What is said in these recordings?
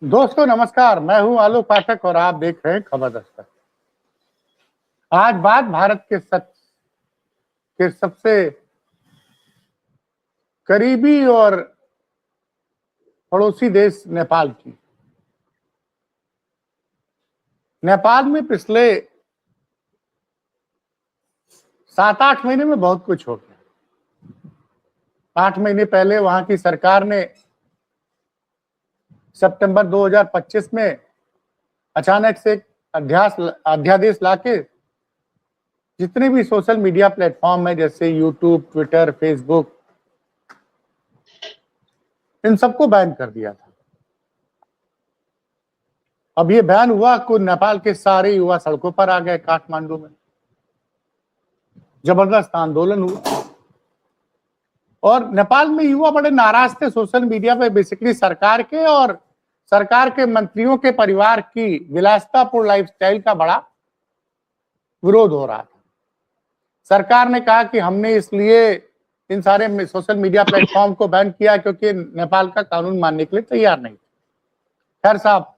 दोस्तों नमस्कार, मैं हूं आलोक पाठक और आप देख रहे हैं खबर दस्तक। आज बात भारत के सबसे करीबी और पड़ोसी देश नेपाल की। नेपाल में पिछले 7-8 महीने में बहुत कुछ हो गया। 8 महीने पहले वहां की सरकार ने सितंबर 2025 में अचानक से एक अध्यादेश लाके जितने भी सोशल मीडिया प्लेटफॉर्म है जैसे यूट्यूब, ट्विटर, फेसबुक, इन सबको बैन कर दिया था। अब ये बैन हुआ कि नेपाल के सारे युवा सड़कों पर आ गए। काठमांडू में जबरदस्त आंदोलन हुआ और नेपाल में युवा बड़े नाराज थे सोशल मीडिया पे। बेसिकली सरकार के और सरकार के मंत्रियों के परिवार की विलासितापूर्ण लाइफस्टाइल का बड़ा विरोध हो रहा था। सरकार ने कहा कि हमने इसलिए इन सारे सोशल मीडिया प्लेटफॉर्म को बैन किया क्योंकि नेपाल का कानून मानने के लिए तैयार नहीं। खैर साहब,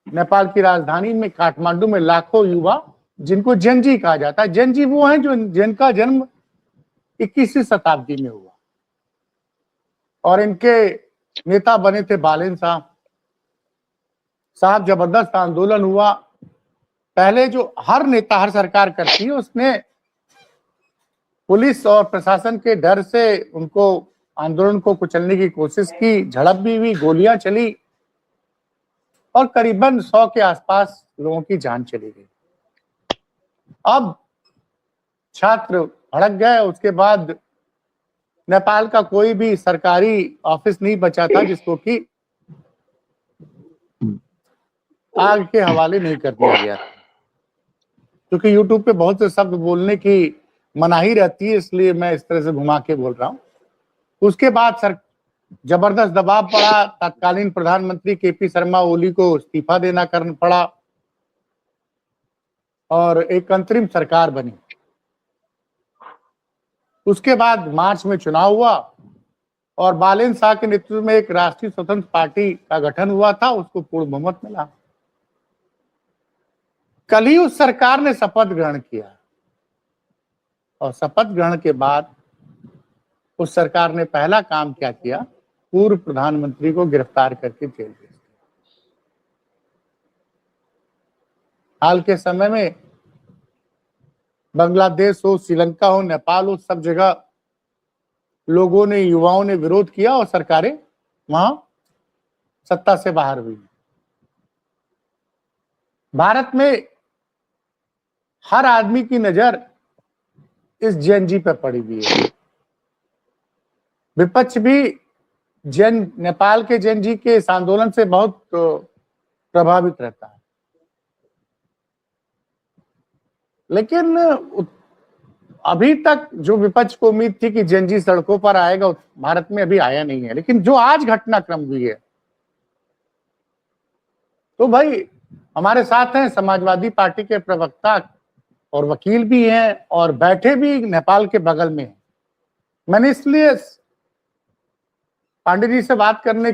नेपाल की राजधानी में काठमांडू में लाखों युवा, जिनको जेनजी कहा जाता है, जेनजी वो हैं जो जिनका जन्म 21वीं शताब्दी में हुआ और इनके नेता बने थे बालेन साहब। जबरदस्त आंदोलन हुआ। पहले जो हर नेता, हर सरकार करती है, उसने पुलिस और प्रशासन के डर से उनको आंदोलन को कुचलने की कोशिश की। झड़प भी हुई, गोलियां चली और करीबन 100 के आसपास लोगों की जान चली गई। अब छात्र भड़क गए। उसके बाद नेपाल का कोई भी सरकारी ऑफिस नहीं बचा था जिसको कि आग के हवाले नहीं कर दिया गया, क्योंकि यूट्यूब पे बहुत से शब्द बोलने की मनाही रहती है, इसलिए मैं इस तरह से घुमा के बोल रहा हूं। उसके बाद जबरदस्त दबाव पड़ा। तत्कालीन प्रधानमंत्री केपी शर्मा ओली को इस्तीफा देना करना पड़ा और एक अंतरिम सरकार बनी। उसके बाद मार्च में चुनाव हुआ और बालेन शाह के नेतृत्व में एक राष्ट्रीय स्वतंत्र पार्टी का गठन हुआ था, उसको पूर्ण बहुमत मिला। कल ही उस सरकार ने शपथ ग्रहण किया और शपथ ग्रहण के बाद उस सरकार ने पहला काम क्या किया, पूर्व प्रधानमंत्री को गिरफ्तार करके जेल भेज दिया। हाल के समय में बांग्लादेश हो, श्रीलंका हो, नेपाल हो, सब जगह लोगों ने, युवाओं ने विरोध किया और सरकारें वहां सत्ता से बाहर हुई। भारत में हर आदमी की नजर इस जेएनजी पर पड़ी हुई है। विपक्ष भी नेपाल के जेएनजी के इस आंदोलन से बहुत प्रभावित रहता है, लेकिन अभी तक जो विपक्ष को उम्मीद थी कि जेएनजी सड़कों पर आएगा, भारत में अभी आया नहीं है। लेकिन जो आज घटनाक्रम हुई है, तो भाई हमारे साथ हैं समाजवादी पार्टी के प्रवक्ता और वकील भी हैं और बैठे भी नेपाल के बगल में हैं। मैंने इसलिए पांडे जी से बात करने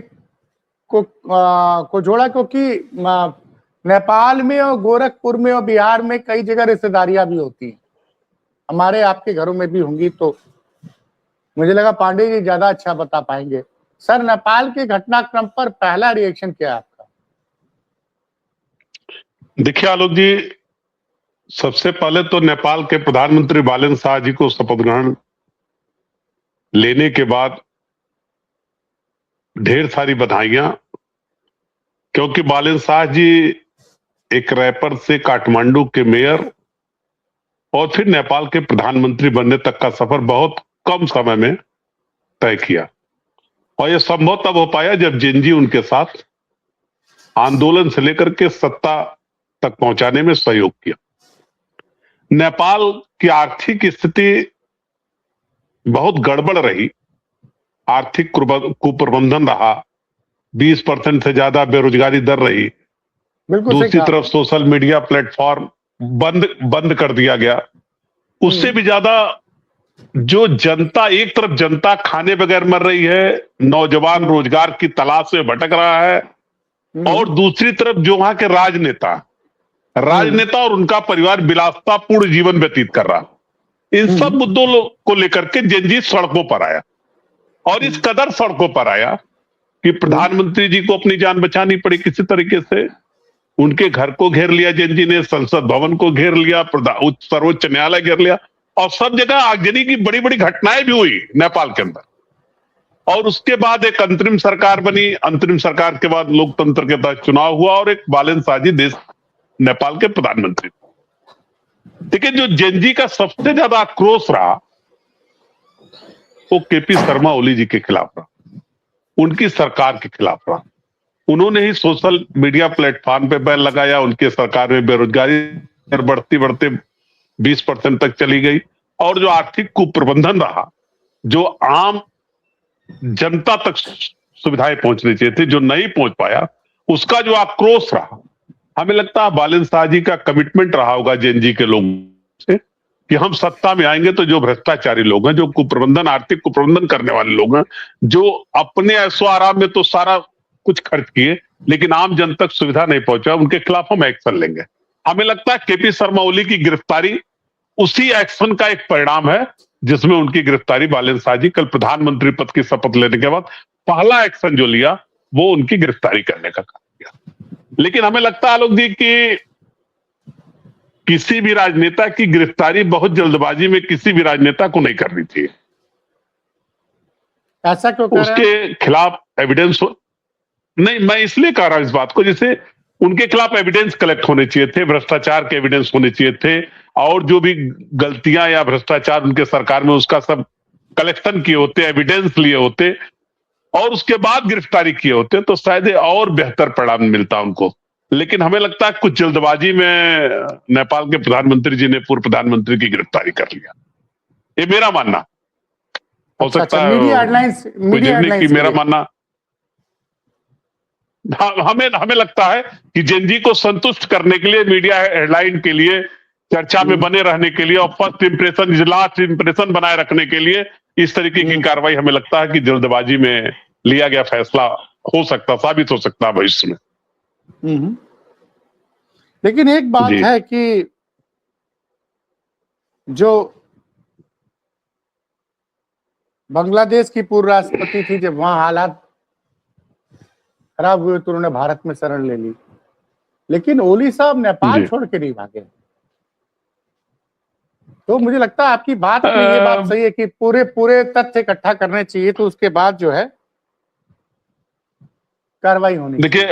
को जोड़ा क्योंकि नेपाल में और गोरखपुर में और बिहार में कई जगह रिश्तेदारियां भी होती हैं, हमारे आपके घरों में भी होंगी, तो मुझे लगा पांडे जी ज्यादा अच्छा बता पाएंगे। सर, नेपाल के घटनाक्रम पर पहला रिएक्शन क्या है आपका? देखिए आलोक जी, सबसे पहले तो नेपाल के प्रधानमंत्री बालेन शाह जी को शपथ ग्रहण लेने के बाद ढेर सारी बधाइयां, क्योंकि बालेन शाह जी एक रैपर से काठमांडू के मेयर और फिर नेपाल के प्रधानमंत्री बनने तक का सफर बहुत कम समय में तय किया और यह संभव तब हो पाया जब जेएनजी उनके साथ आंदोलन से लेकर के सत्ता तक पहुंचाने में सहयोग किया। नेपाल की आर्थिक स्थिति बहुत गड़बड़ रही, आर्थिक कुप्रबंधन रहा, 20% से ज्यादा बेरोजगारी दर रही। दूसरी तरफ सोशल मीडिया प्लेटफॉर्म बंद कर दिया गया। उससे भी ज्यादा जो जनता, एक तरफ जनता खाने बगैर मर रही है, नौजवान रोजगार की तलाश में भटक रहा है, और दूसरी तरफ जो वहां के राजनेता और उनका परिवार विलासतापूर्ण जीवन व्यतीत कर रहा, इन सब मुद्दों को लेकर के जेनजी सड़कों पर आया, और इस कदर सड़कों पर आया कि प्रधानमंत्री जी को अपनी जान बचानी पड़ी किसी तरीके से। उनके घर को घेर लिया जेनजी ने, संसद भवन को घेर लिया, सर्वोच्च न्यायालय घेर लिया, और सब जगह आगजनी की बड़ी बड़ी घटनाएं भी हुई नेपाल के अंदर। और उसके बाद एक अंतरिम सरकार बनी, अंतरिम सरकार के बाद लोकतंत्र के तहत चुनाव हुआ, और एक बालेन शाहजी देश नेपाल के प्रधानमंत्री। लेकिन जो जेनजी का सबसे ज्यादा आक्रोश रहा वो केपी शर्मा ओली जी के खिलाफ रहा, उनकी सरकार के खिलाफ रहा। उन्होंने ही सोशल मीडिया प्लेटफॉर्म पे बैन लगाया, उनके सरकार में बेरोजगारी बढ़ती बढ़ते 20% तक चली गई, और जो आर्थिक कुप्रबंधन रहा, जो आम जनता तक सुविधाएं पहुंचनी चाहिए थी जो नहीं पहुंच पाया, उसका जो आक्रोश रहा, हमें लगता है बालेन शाह जी का कमिटमेंट रहा होगा जेनजी के लोगों से कि हम सत्ता में आएंगे तो जो भ्रष्टाचारी लोग हैं, जो कुप्रबंधन, आर्थिक कुप्रबंधन करने वाले लोग हैं, जो अपने ऐसो आराम में तो सारा कुछ खर्च किए लेकिन आम जन तक सुविधा नहीं पहुंचा, उनके खिलाफ हम एक्शन लेंगे। हमें लगता है केपी शर्मा ओली की गिरफ्तारी उसी एक्शन का एक परिणाम है, जिसमें उनकी गिरफ्तारी बालेन शाह जी कल प्रधानमंत्री पद की शपथ लेने के बाद पहला एक्शन जो लिया वो उनकी गिरफ्तारी करने का काम किया। लेकिन हमें लगता है आलोक जी कि किसी भी राजनेता की गिरफ्तारी बहुत जल्दबाजी में किसी भी राजनेता को नहीं करनी चाहिए। ऐसा क्यों कर रहे हैं? उसके खिलाफ एविडेंस नहीं, मैं इसलिए कह रहा हूं इस बात को, जैसे उनके खिलाफ एविडेंस कलेक्ट होने चाहिए थे, भ्रष्टाचार के एविडेंस होने चाहिए थे, और जो भी गलतियां या भ्रष्टाचार उनके सरकार में उसका सब कलेक्शन किए होते, एविडेंस लिए होते, और उसके बाद गिरफ्तारी किए होते तो शायद और बेहतर परिणाम मिलता उनको। लेकिन हमें लगता है कुछ जल्दबाजी में नेपाल के प्रधानमंत्री जी ने पूर्व प्रधानमंत्री की गिरफ्तारी कर लिया, ये मेरा मानना हो सकता है। मीडिया हेडलाइंस मेरा मानना, हमें लगता है कि जेनजी को संतुष्ट करने के लिए, मीडिया हेडलाइन के लिए, चर्चा में बने रहने के लिए, और फर्स्ट इंप्रेशन, लास्ट इंप्रेशन बनाए रखने के लिए इस तरीके की कार्रवाई हमें लगता है कि जल्दबाजी में लिया गया फैसला हो सकता, साबित हो सकता है भविष्य में। लेकिन एक बात है कि जो बांग्लादेश की पूर्व राष्ट्रपति थी, जब वहां हालात खराब हुए तो उन्होंने भारत में शरण ले ली, लेकिन ओली साहब नेपाल छोड़ के नहीं भागे। तो मुझे लगता है आपकी बात में ये बात सही है कि पूरे तथ्य इकट्ठा करने चाहिए, तो उसके बाद जो है कार्रवाई होनी। देखिए,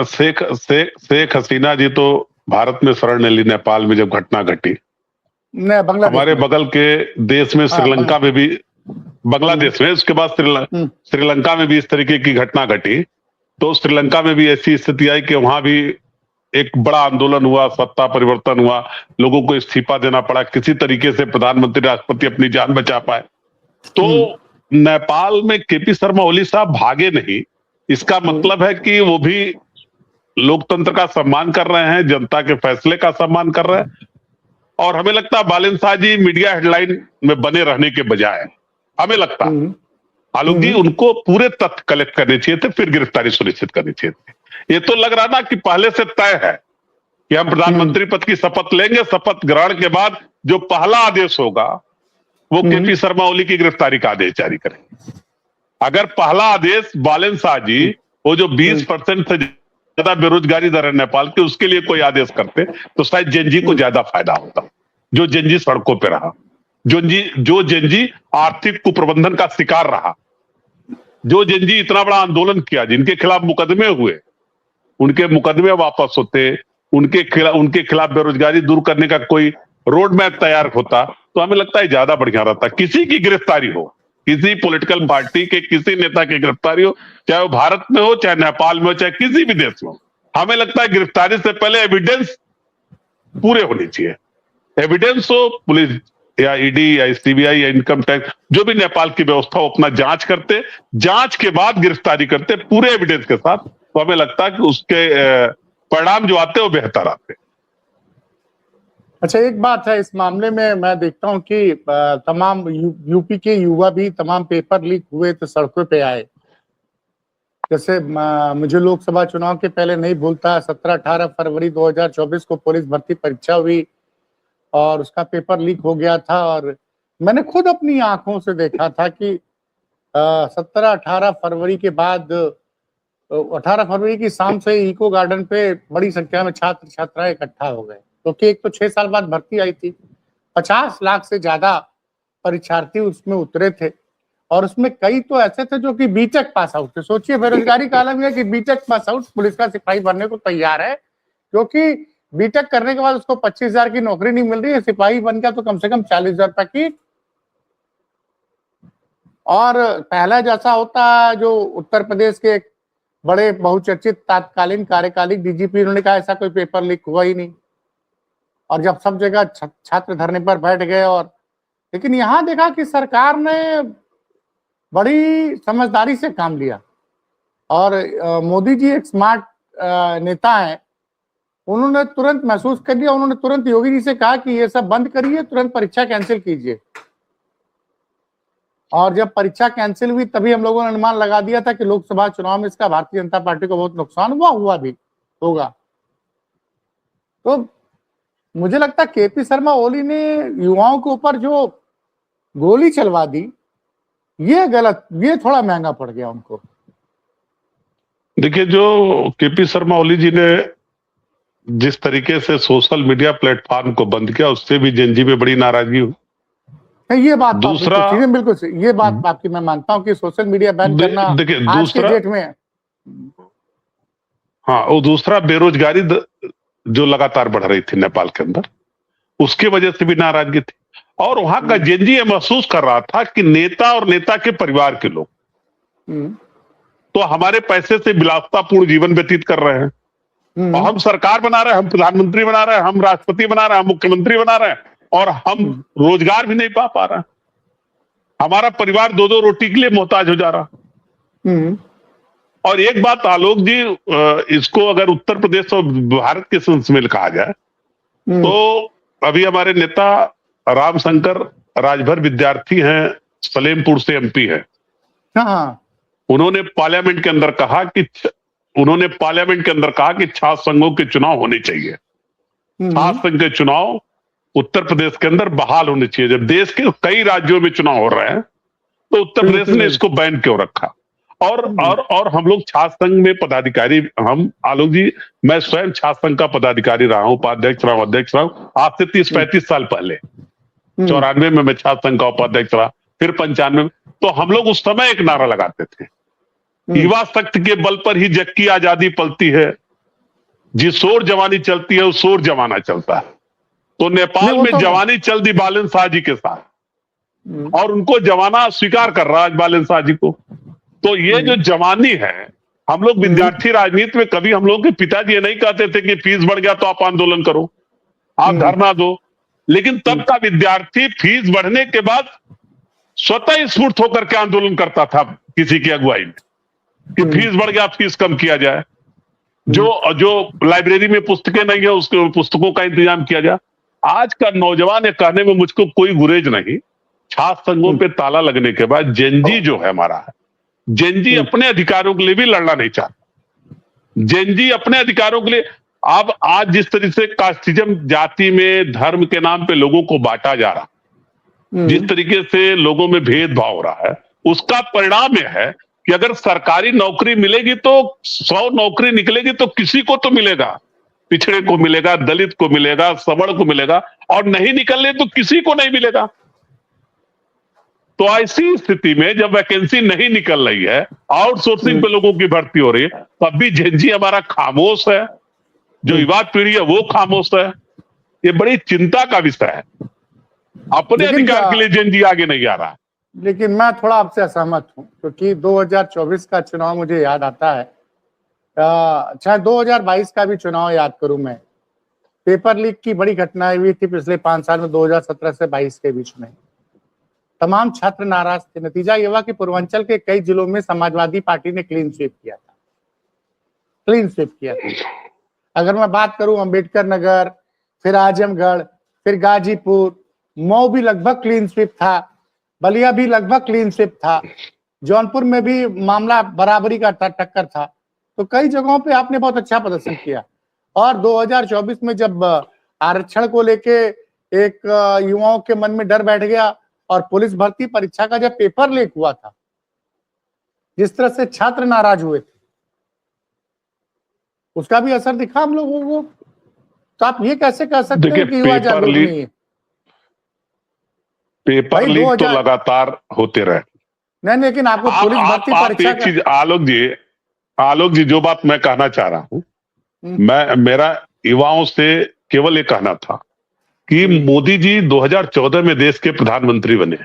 शेख हसीना जी तो भारत में शरण ले ली नेपाल में जब घटना घटी। हमारे बगल के देश में श्रीलंका में भी, बांग्लादेश में, उसके बाद श्रीलंका में भी इस तरीके की घटना घटी, तो श्रीलंका में भी ऐसी स्थिति आई कि वहां भी एक बड़ा आंदोलन हुआ, सत्ता परिवर्तन हुआ, लोगों को इस्तीफा देना पड़ा, किसी तरीके से प्रधानमंत्री राष्ट्रपति अपनी जान बचा पाए। तो नेपाल में केपी शर्मा ओली साहब भागे नहीं, इसका मतलब है कि वो भी लोकतंत्र का सम्मान कर रहे हैं, जनता के फैसले का सम्मान कर रहे हैं। और हमें लगता है बालेन शाह जी मीडिया हेडलाइन में बने रहने के बजाय, हमें लगता है आलोक जी उनको पूरे तथ्य कलेक्ट करने चाहिए थे, फिर गिरफ्तारी सुनिश्चित करनी चाहिए थी। ये तो लग रहा ना कि पहले से तय है कि हम प्रधानमंत्री पद की शपथ लेंगे, शपथ ग्रहण के बाद जो पहला आदेश होगा वो केपी शर्मा ओली की गिरफ्तारी का आदेश जारी करेंगे। अगर पहला आदेश बालेन शाह जी, वो जो 20% से ज्यादा बेरोजगारी दर है नेपाल के, उसके लिए कोई आदेश करते तो शायद जेनजी को ज्यादा फायदा होता। जो जेनजी सड़कों पे रहा, जो जेनजी आर्थिक कुप्रबंधन का शिकार रहा, जो जेनजी इतना बड़ा आंदोलन किया, जिनके खिलाफ मुकदमे हुए, उनके मुकदमे वापस होते, उनके खिलाफ बेरोजगारी दूर करने का कोई रोड मैप तैयार होता, तो हमें लगता है ज्यादा बढ़िया रहता। किसी की गिरफ्तारी हो, किसी पॉलिटिकल पार्टी के किसी नेता की गिरफ्तारी हो, चाहे वो भारत में हो, चाहे नेपाल में हो, चाहे किसी भी देश में हो, हमें लगता है गिरफ्तारी से पहले एविडेंस पूरे होने चाहिए। एविडेंस हो, पुलिस या ईडी या सीबीआई या इनकम टैक्स, जो भी नेपाल की व्यवस्था हो, अपना जांच करते, जांच के बाद गिरफ्तारी करते पूरे एविडेंस के साथ, तो हमें लगता है कि उसके परिणाम जो आते हैं वो बेहतर आते हैं। अच्छा, एक बात है इस मामले में, मैं देखता हूं कि तमाम यूपी के युवा भी तमाम पेपर लीक हुए तो सड़कों पे आए। जैसे मुझे लोकसभा चुनाव के पहले नहीं भूलता, 17-18 फरवरी 2024 को पुलिस भर्ती परीक्षा हुई और उसका पेपर लीक हो गया था और मैंने खुद अपनी आंखों से देखा था कि 17-18 फरवरी के बाद 18 फरवरी की शाम से इको गार्डन पे बड़ी संख्या में छात्र छात्राएं इकट्ठा हो गए, क्योंकि एक तो 6 साल बाद भर्ती आई थी। 50 लाख से ज्यादा परीक्षार्थी उसमें उतरे थे और उसमें कई तो ऐसे थे जो कि बीटेक पास आउट थे। सोचिए, बेरोजगारी का आलम यह कि बीटेक पास आउट पुलिस का सिपाही बनने को तैयार है, क्योंकि बीटेक करने के बाद उसको 25,000 की नौकरी नहीं मिल रही है, सिपाही बन गया तो कम से कम 40,000 रुपए की। और पहला जैसा होता है, जो उत्तर प्रदेश के एक बड़े बहुचर्चित तात्कालीन कार्यकालिक डीजीपी, उन्होंने कहा ऐसा कोई पेपर लीक हुआ ही नहीं। और जब सब जगह छात्र धरने पर बैठ गए, और लेकिन यहाँ देखा कि सरकार ने बड़ी समझदारी से काम लिया और मोदी जी एक स्मार्ट नेता हैं। उन्होंने तुरंत महसूस कर लिया, उन्होंने तुरंत योगी जी से कहा कि ये सब बंद करिए, तुरंत परीक्षा कैंसिल कीजिए। और जब परीक्षा कैंसिल हुई तभी हम लोगों ने अनुमान लगा दिया था कि लोकसभा चुनाव में इसका भारतीय जनता पार्टी को बहुत नुकसान हुआ भी होगा। तो मुझे लगता है केपी शर्मा ओली ने युवाओं के ऊपर जो गोली चलवा दी, ये गलत, ये थोड़ा महंगा पड़ गया उनको। देखिए, जो केपी शर्मा ओली जी ने जिस तरीके से सोशल मीडिया प्लेटफॉर्म को बंद किया, उससे भी जेनजी में बड़ी नाराजगी हुई। ये बात दूसरा, बिल्कुल सही, ये बात आपकी मैं मानता हूं कि सोशल मीडिया बैन करना आज के डेट में, हाँ, वो दूसरा बेरोजगारी जो लगातार बढ़ रही थी नेपाल के अंदर, उसकी वजह से भी नाराजगी थी। और वहां का जेनजी ये महसूस कर रहा था कि नेता और नेता के परिवार के लोग तो हमारे पैसे से विलासतापूर्ण जीवन व्यतीत कर रहे हैं, और हम सरकार बना रहे हैं, हम प्रधानमंत्री बना रहे हैं, हम राष्ट्रपति बना रहे हैं, हम मुख्यमंत्री बना रहे हैं, और हम रोजगार भी नहीं पा रहे हैं। हमारा परिवार 2-2 रोटी के लिए मोहताज हो जा रहा। और एक बात आलोक जी, इसको अगर उत्तर प्रदेश और भारत के सेंस में कहा जाए तो अभी हमारे नेता रामशंकर राजभर विद्यार्थी हैं, सलेमपुर से एमपी है। उन्होंने पार्लियामेंट के अंदर कहा कि छात्र संघों के चुनाव होने चाहिए। छात्र संघ के चुनाव उत्तर प्रदेश के अंदर बहाल होने चाहिए। जब देश के कई राज्यों में चुनाव हो रहे हैं तो उत्तर प्रदेश ने इसको बैन क्यों रखा? और हम लोग छात्र संघ में पदाधिकारी, हम आलोक जी, मैं स्वयं छात्र संघ का पदाधिकारी रहा हूं, उपाध्यक्ष रहा हूं, अध्यक्ष रहा हूं, आज से 30-35 साल पहले। 94 में मैं छात्र संघ का उपाध्यक्ष रहा, फिर 95 में। तो हम लोग उस समय एक नारा लगाते थे, युवा शक्ति के बल पर ही जग की आजादी पलती है, जिस ओर जवानी चलती है उस ओर जमाना चलता है। तो नेपाल में जवानी चल दी बालन शाह जी के साथ, और उनको जवाना स्वीकार कर रहा है बालन शाह जी को। तो ये जो जवानी है, हम लोग विद्यार्थी राजनीति में कभी हम लोग के पिताजी ये नहीं कहते थे कि फीस बढ़ गया तो आप आंदोलन करो, आप धरना दो। लेकिन तब का विद्यार्थी फीस बढ़ने के बाद स्वतः स्फूर्त होकर के आंदोलन करता था किसी की अगुवाई में कि फीस बढ़ गया, फीस कम किया जाए, जो लाइब्रेरी में पुस्तकें नहीं है उसके पुस्तकों का इंतजाम किया जाए। आज का नौजवान ये कहने में मुझको कोई गुरेज नहीं, छात्र संघों पे ताला लगने के बाद जेनजी जो है हमारा है, जेनजी अपने अधिकारों के लिए भी लड़ना नहीं चाहता। जेनजी अपने अधिकारों के लिए, अब आज जिस तरीके से कास्टिज्म, जाति में धर्म के नाम पे लोगों को बांटा जा रहा, जिस तरीके से लोगों में भेदभाव हो रहा है, उसका परिणाम यह है कि अगर सरकारी नौकरी मिलेगी तो 100 नौकरी निकलेगी तो किसी को तो मिलेगा, पिछड़े को मिलेगा, दलित को मिलेगा, सवर्ण को मिलेगा, और नहीं निकलने तो किसी को नहीं मिलेगा। तो ऐसी स्थिति में जब वैकेंसी नहीं निकल रही है, आउटसोर्सिंग पे लोगों की भर्ती हो रही है, तब भी जेनजी हमारा खामोश है, जो युवा पीढ़ी है वो खामोश है। ये बड़ी चिंता का विषय है। अपने अधिकार के लिए जेनजी आगे नहीं आ रहा। लेकिन मैं थोड़ा आपसे असहमत हूं, क्योंकि 2024 का चुनाव मुझे याद आता है, चाहे 2022 का भी चुनाव याद करूं मैं, पेपर लीक की बड़ी घटनाएं हुई थी पिछले 5 साल में, 2017 से 22 के बीच में। तमाम छात्र नाराज थे। नतीजा ये हुआ कि पूर्वांचल के कई जिलों में समाजवादी पार्टी ने क्लीन स्वीप किया था। अगर मैं बात करूं अम्बेडकर नगर, फिर आजमगढ़, फिर गाजीपुर, मऊ भी लगभग क्लीन स्वीप था, बलिया भी लगभग क्लीन स्वीप था, जौनपुर में भी मामला बराबरी का टक्कर था। तो कई जगहों पे आपने बहुत अच्छा प्रदर्शन किया। और 2024 में जब आरक्षण को लेके एक युवाओं के मन में डर बैठ गया और पुलिस भर्ती परीक्षा का जब पेपर लीक हुआ था, जिस तरह से छात्र नाराज हुए थे, उसका भी असर दिखा हम लोगों को। तो आप ये कैसे कह सकते हैं कि युवा जागरूक नहीं है? पेपर लीक तो लगातार होते रहे। नहीं, लेकिन आपको पुलिस भर्ती परीक्षा एक चीज आलोक जी जो बात मैं कहना चाह रहा हूं, मेरा युवाओं से केवल ये कहना था कि मोदी जी 2014 में देश के प्रधानमंत्री बने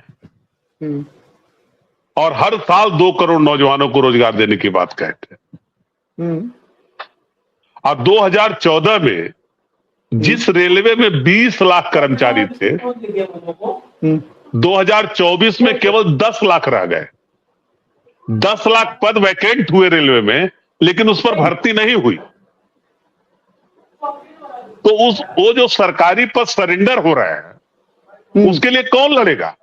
और हर साल 2 करोड़ नौजवानों को रोजगार देने की बात कहते हैं। अब 2014 में जिस रेलवे में 20 लाख कर्मचारी थे, 2024 में केवल 10 लाख रह गए। 10 लाख पद वैकेंट हुए रेलवे में, लेकिन उस पर भर्ती नहीं हुई। तो वो जो सरकारी पद सरेंडर हो रहा है, उसके लिए कौन लड़ेगा?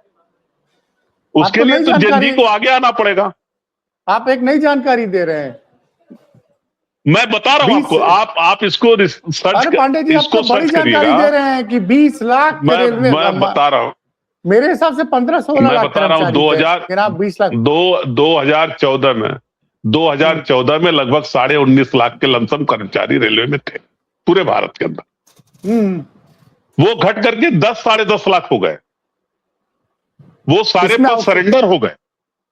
उसके लिए तो जेनजी को आगे आना पड़ेगा। आप एक नई जानकारी दे रहे हैं। मैं बता रहा हूं आपको, आप इसको सर्च पांडे जी, इसको बड़ी जानकारी दे रहे हैं कि 20 लाख रेलवे। मैं बता रहा हूं, मेरे हिसाब से 15-16 लाख बता रहा हूं। 2014 में लगभग 19.5 लाख के लमसम कर्मचारी रेलवे में थे पूरे भारत के अंदर। वो घट करके 10-10.5 लाख हो गए। वो सारे पद सरेंडर हो गए।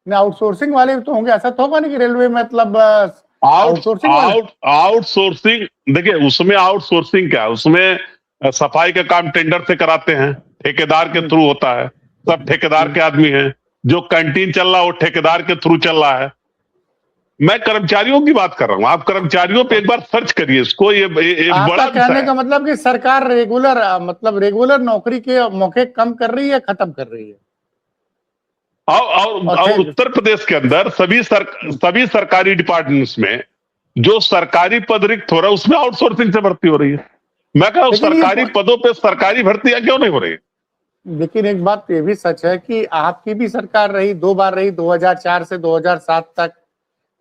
आउटसोर्सिंग वाले तो होंगे, ऐसा तो होगा नहीं कि रेलवे मतलब आउटसोर्सिंग। देखिए, उसमें आउटसोर्सिंग क्या है, उसमें सफाई का काम टेंडर से कराते हैं, ठेकेदार के थ्रू होता है। सब ठेकेदार के आदमी हैं। जो कैंटीन चल रहा है वो ठेकेदार के थ्रू चल रहा है। मैं कर्मचारियों की बात कर रहा हूं। आप कर्मचारियों पे एक बार सर्च करिए इसको। ये बड़ा कहने का मतलब कि सरकार रेगुलर नौकरी के मौके कम कर रही है, खत्म कर रही है। और उत्तर प्रदेश के अंदर सभी सरकारी डिपार्टमेंट्स में जो सरकारी पद रिक्त हो रहा है, उसमें आउटसोर्सिंग से भर्ती हो रही है। मैं कह रहा हूं, सरकारी पदों पे सरकारी भर्तियां क्यों नहीं हो रही? लेकिन एक बात ये भी सच है कि आपकी भी सरकार रही, 2 बार रही, 2004 से 2007 तक,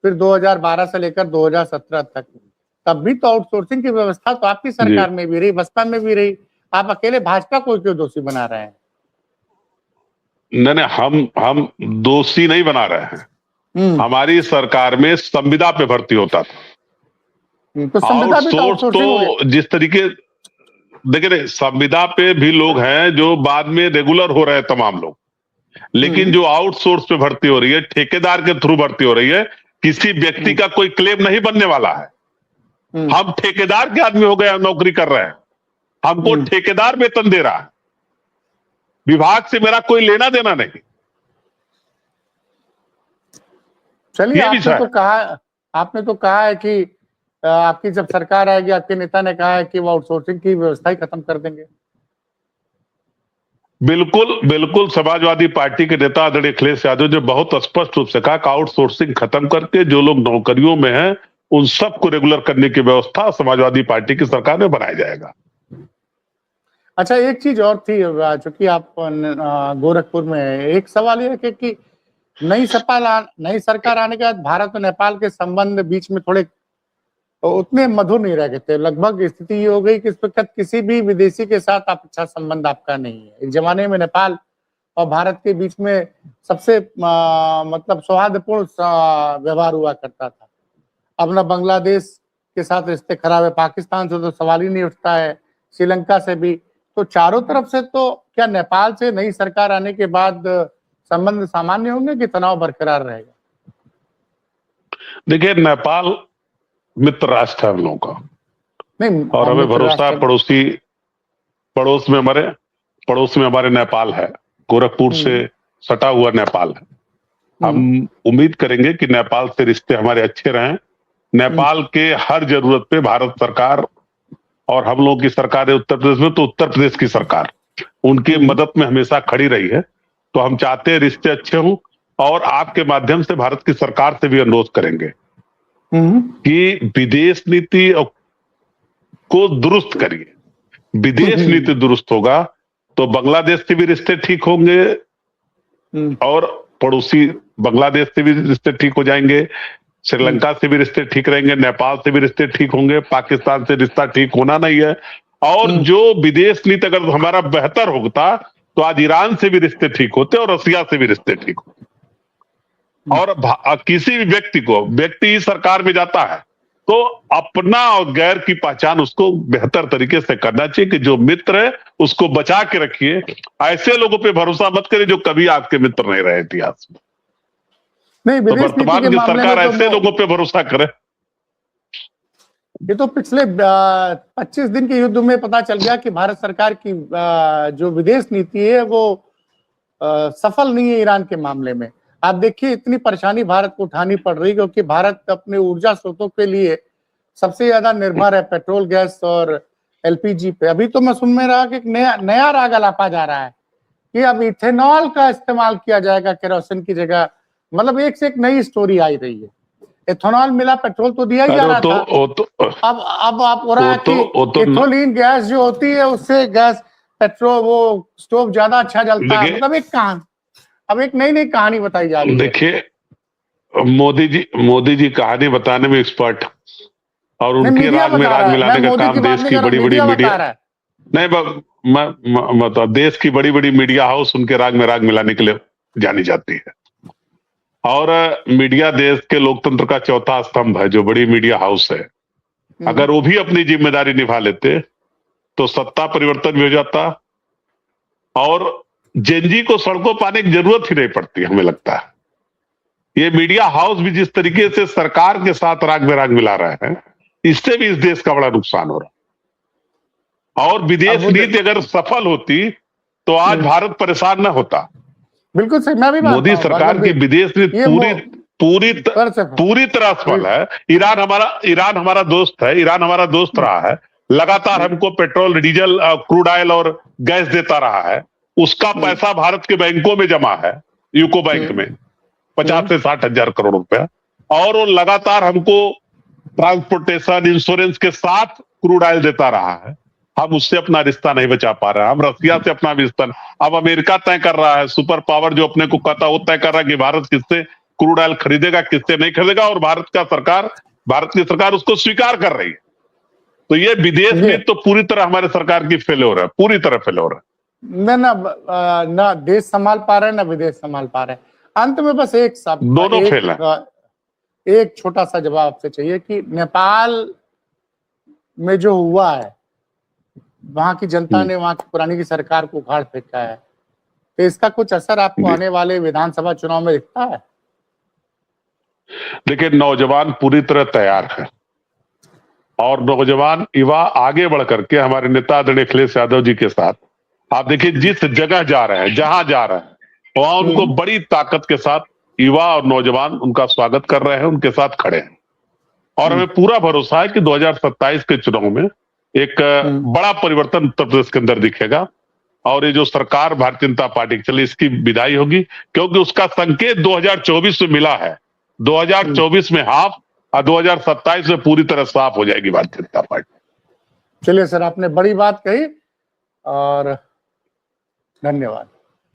फिर 2012 से लेकर 2017 तक। तब भी तो आउटसोर्सिंग की व्यवस्था तो आपकी सरकार में भी रही, बसपा में भी रही। आप अकेले भाजपा को क्यों दोषी बना रहे हैं? नहीं, हम दोषी नहीं बना रहे हैं। हमारी सरकार में संविदा पे भर्ती होता था। तो संविदा भी तो जिस तरीके, देखिए, संविदा पे भी लोग हैं जो बाद में रेगुलर हो रहे हैं तमाम लोग, लेकिन जो आउटसोर्स पे भर्ती हो रही है, ठेकेदार के थ्रू भर्ती हो रही है, किसी व्यक्ति का कोई क्लेम नहीं बनने वाला है। हम ठेकेदार के आदमी हो गए, नौकरी कर रहे हैं, हमको ठेकेदार वेतन दे रहा है, विभाग से मेरा कोई लेना देना नहीं। चलिए, आपने तो कहा है कि आपकी जब सरकार आएगी, आपके नेता ने कहा है कि वो आउटसोर्सिंग की व्यवस्था ही खत्म कर देंगे। बिल्कुल समाजवादी पार्टी के नेता आदरणीय अखिलेश यादव ने बहुत स्पष्ट रूप से कहा कि आउटसोर्सिंग खत्म करके जो लोग नौकरियों में हैं उन सबको रेगुलर करने की व्यवस्था समाजवादी पार्टी की सरकार में बनाया जाएगा। अच्छा, एक चीज और थी, चूंकि आप गोरखपुर में, एक सवाल यह है कि नई सरकार आने के बाद भारत और नेपाल के संबंध बीच में थोड़े उतने मधुर नहीं रह गए थे। लगभग स्थिति ये हो गई कि इस वक्त किसी भी विदेशी के साथ अच्छा संबंध आपका नहीं है। एक जमाने में नेपाल और भारत के बीच में सबसे मतलब सौहार्दपूर्ण व्यवहार हुआ करता था। अब ना बांग्लादेश के साथ रिश्ते खराब है, पाकिस्तान से तो सवाल ही नहीं उठता है, श्रीलंका से भी। तो चारों तरफ से तो क्या नेपाल से नई सरकार आने के बाद संबंध सामान्य होंगे कि तनाव बरकरार रहेगा? देखिए, नेपाल मित्र राष्ट्र है हम लोगों का, नहीं, और हमें भरोसा है। पड़ोस में हमारे नेपाल है, गोरखपुर से सटा हुआ नेपाल है। हम उम्मीद करेंगे कि नेपाल से रिश्ते हमारे अच्छे रहें। नेपाल के हर जरूरत पे भारत सरकार और हम लोगों की सरकार है उत्तर प्रदेश में, तो उत्तर प्रदेश की सरकार उनकी मदद में हमेशा खड़ी रही है। तो हम चाहते हैं रिश्ते अच्छे हों, और आपके माध्यम से भारत की सरकार से भी अनुरोध करेंगे कि विदेश नीति को दुरुस्त करिए। विदेश नीति दुरुस्त होगा तो बांग्लादेश से भी रिश्ते ठीक होंगे और पड़ोसी बांग्लादेश से भी रिश्ते ठीक हो जाएंगे, श्रीलंका से भी रिश्ते ठीक रहेंगे, नेपाल से भी रिश्ते ठीक होंगे, पाकिस्तान से रिश्ता ठीक होना नहीं है। और जो विदेश नीति अगर हमारा बेहतर होता तो आज ईरान से भी रिश्ते ठीक होते और रसिया से भी रिश्ते ठीक होते। और किसी भी व्यक्ति सरकार में जाता है तो अपना और गैर की पहचान उसको बेहतर तरीके से करना चाहिए कि जो मित्र है उसको बचा के रखिए। ऐसे लोगों पे भरोसा मत करिए जो कभी आपके मित्र नहीं रहे इतिहास में। नहीं, तो वर्तमान की सरकार ऐसे लोगों पे भरोसा करे। ये तो पिछले 25 दिन के युद्ध में पता चल गया कि भारत सरकार की जो विदेश नीति है वो सफल नहीं है ईरान के मामले में। आप देखिए इतनी परेशानी भारत को उठानी पड़ रही है क्योंकि भारत अपने ऊर्जा स्रोतों के लिए सबसे ज्यादा निर्भर है पेट्रोल, गैस और एलपीजी पे। अभी तो मैं सुन में रहा कि एक नया राग अलापा जा रहा है कि अब इथेनॉल का इस्तेमाल किया जाएगा केरोसिन की जगह। मतलब एक से एक नई स्टोरी आई रही है। इथेनॉल मिला, पेट्रोल तो दिया ही जा रहा था। अब आप हो रहा है कि इथोलिन गैस जो होती है उससे गैस पेट्रोल वो स्टोव ज्यादा अच्छा जलता है। मतलब अब एक नई कहानी बताई जा रही है। देखिए मोदी जी कहानी बताने में एक्सपर्ट और उनके राग में राग मिलाने का काम देश की बड़ी बड़ी मीडिया नहीं, मतलब देश की बड़ी बड़ी मीडिया हाउस उनके राग में राग मिलाने के लिए जानी जाती है। और मीडिया देश के लोकतंत्र का चौथा स्तंभ है जो बड़ी मीडिया हाउस है। अगर वो भी अपनी जिम्मेदारी निभा लेते तो सत्ता परिवर्तन भी हो जाता और जेनजी को सड़कों पाने की जरूरत ही नहीं पड़ती। हमें लगता है ये मीडिया हाउस भी जिस तरीके से सरकार के साथ राग में राग मिला रहे हैं इससे भी इस देश का बड़ा नुकसान हो रहा। और विदेश नीति अगर सफल होती तो आज भारत परेशान न होता। बिल्कुल सही, मैं भी मोदी सरकार की विदेश नीति पूरी तरह सफल है। ईरान हमारा दोस्त है, ईरान हमारा दोस्त रहा है, लगातार हमको पेट्रोल, डीजल, क्रूड ऑयल और गैस देता रहा है। उसका पैसा भारत के बैंकों में जमा है, यूको बैंक में 50 से 60 हजार करोड़ रुपया। और वो लगातार हमको ट्रांसपोर्टेशन, इंश्योरेंस के साथ क्रूड ऑयल देता रहा है। हम उससे अपना रिश्ता नहीं बचा पा रहे हैं। हम रसिया से अपना रिश्ता, अब अमेरिका तय कर रहा है, सुपर पावर जो अपने को कहता वो तय कर रहा है कि भारत किससे क्रूड ऑयल खरीदेगा, किससे नहीं खरीदेगा। और भारत की सरकार उसको स्वीकार कर रही है। तो ये विदेश में तो पूरी तरह हमारे सरकार की फेल्योर है, पूरी तरह फेल्योर है। ना देश संभाल पा रहे हैं ना विदेश संभाल पा रहे हैं। अंत में बस एक शब्द, दोनों फेल है। एक छोटा सा जवाब आपसे चाहिए कि नेपाल में जो हुआ है वहां की जनता ने वहां की पुरानी की सरकार को उखाड़ फेंका है, तो इसका कुछ असर आपको आने वाले विधानसभा चुनाव में दिखता है? देखिए नौजवान पूरी तरह तैयार है और नौजवान युवा आगे बढ़ करके हमारे नेता आदरणीय अखिलेश यादव जी के साथ, आप देखिए जिस जगह जा रहे हैं, जहां जा रहे हैं वहां उनको बड़ी ताकत के साथ युवा और नौजवान उनका स्वागत कर रहे हैं, उनके साथ खड़े हैं। और हमें पूरा भरोसा है कि 2027 के चुनाव में एक बड़ा परिवर्तन उत्तर प्रदेश के अंदर दिखेगा और ये जो सरकार भारतीय जनता पार्टी की चली इसकी विदाई होगी, क्योंकि उसका संकेत 2024 में मिला है। 2024 में हाफ और 2027 में पूरी तरह साफ हो जाएगी भारतीय जनता पार्टी। चलिए सर, आपने बड़ी बात कही और धन्यवाद।